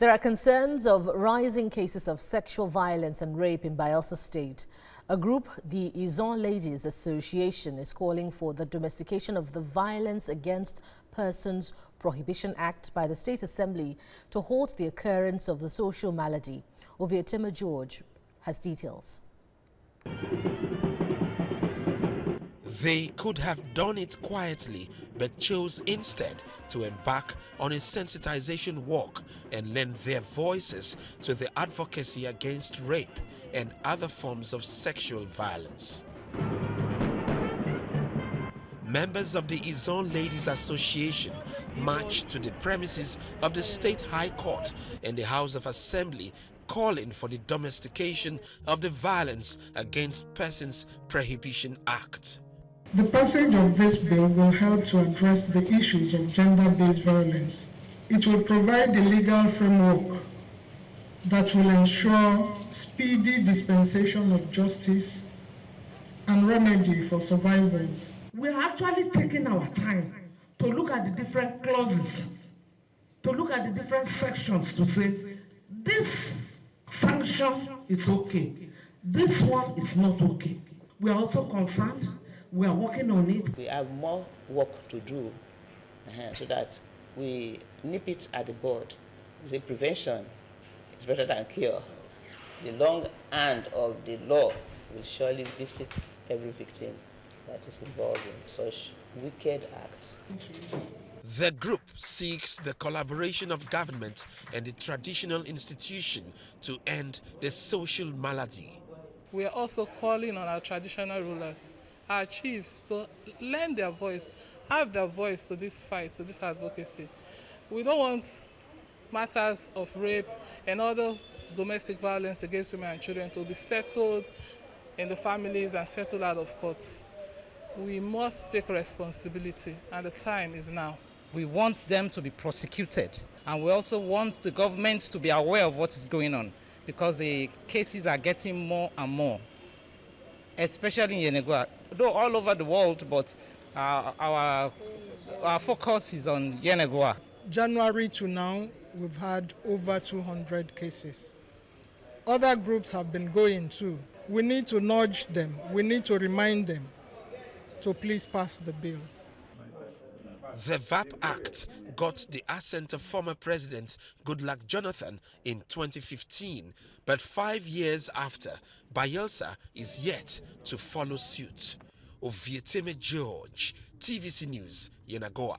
There are concerns of rising cases of sexual violence and rape in Bayelsa State. A group, the Izon Ladies Association, is calling for the domestication of the Violence Against Persons Prohibition Act by the State Assembly to halt the occurrence of the social malady. Ovieteme George has details. They could have done it quietly, but chose instead to embark on a sensitization walk and lend their voices to the advocacy against rape and other forms of sexual violence. Members of the Izon Ladies Association marched to the premises of the State High Court and the House of Assembly, calling for the domestication of the Violence Against Persons Prohibition Act. The passage of this bill will help to address the issues of gender-based violence. It will provide the legal framework that will ensure speedy dispensation of justice and remedy for survivors. We're actually taking our time to look at the different clauses, to look at the different sections to say, this sanction is okay, this one is not okay. We are also concerned. We are working on it. We have more work to do so that we nip it at the bud. The prevention is better than cure. The long hand of the law will surely visit every victim that is involved in such wicked acts. The group seeks the collaboration of government and the traditional institution to end the social malady. We are also calling on our traditional rulers, our chiefs, to lend their voice, add their voice to this fight, to this advocacy. We don't want matters of rape and other domestic violence against women and children to be settled in the families and settled out of courts. We must take responsibility, and the time is now. We want them to be prosecuted, and we also want the government to be aware of what is going on, because the cases are getting more and more, especially in Yenagoa, though all over the world, but our focus is on Yenagoa. January to now, we've had over 200 cases. Other groups have been going too. We need to nudge them. We need to remind them to please pass the bill. The VAPP Act got the assent of former President Goodluck Jonathan in 2015, but 5 years after, Bayelsa is yet to follow suit. Ovieteme George, TVC News, Yenagoa.